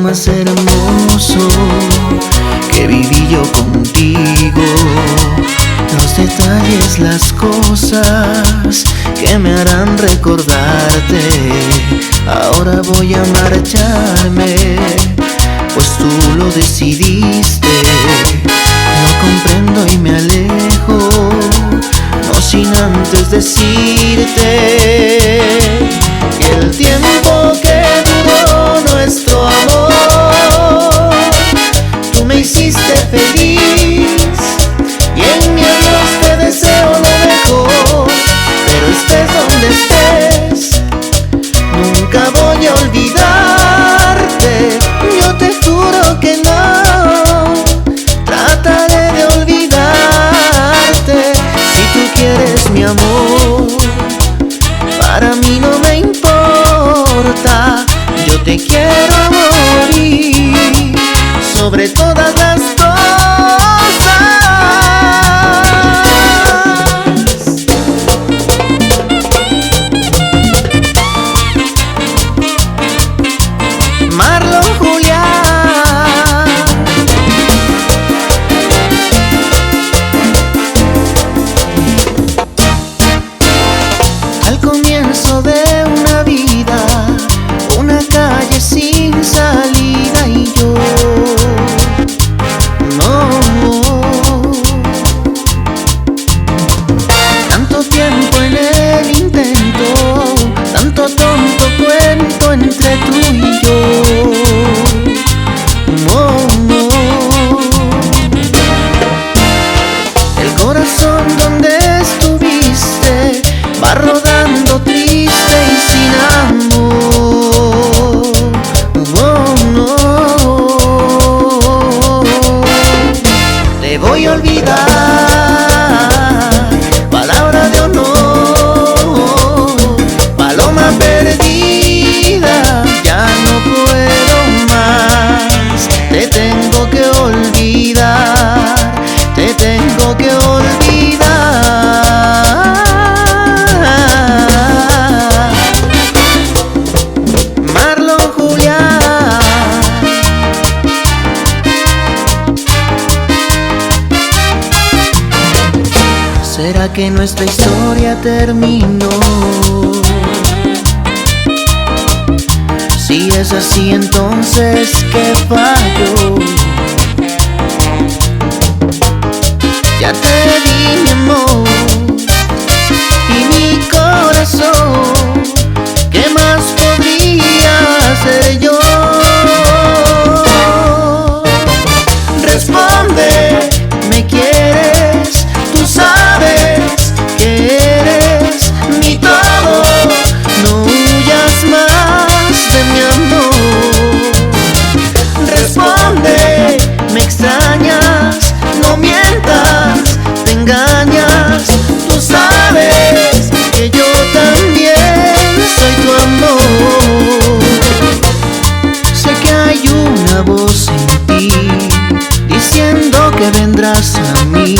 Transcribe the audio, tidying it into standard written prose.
más hermoso que viví yo contigo. Los detalles, las cosas que me harán recordarte. Ahora voy a marcharme, pues tú lo decidiste. No comprendo y me alejo, no sin antes decirte que el tiempo que duró nuestro amor, tú me hiciste feliz, y en mi adiós te deseo lo mejor. Pero estés donde estés, nunca voy a olvidarte. Yo te juro que no trataré de olvidarte. Si tú quieres mi amor, para mí no me importa. Yo te quiero morir sobre todas las cosas. Marlon Julián. Al comienzo de una vida, una calle sin salida, y yo no. Tanto tiempo en el intento, tanto tonto cuento entre tú y yo. El corazón donde estuviste va rodando triste y sin amor. Te voy a olvidar, palabra de honor, paloma perdida. Ya no puedo más, te tengo que olvidar, te tengo que olvidar. Marlon Julián. ¿Será que nuestra historia terminó? Si es así, entonces ¿qué falló? Ya te di mi amor y mi corazón, ¿qué más podría hacer yo? Responde, ¿me quieres? Tú sabes que eres mi todo. No huyas más de mi amor. Responde, ¿me extrañas? No mientas, te engañas. Tú sabes que yo también soy tu amor. Sé que hay una voz en ti diciendo que vendrás a mí.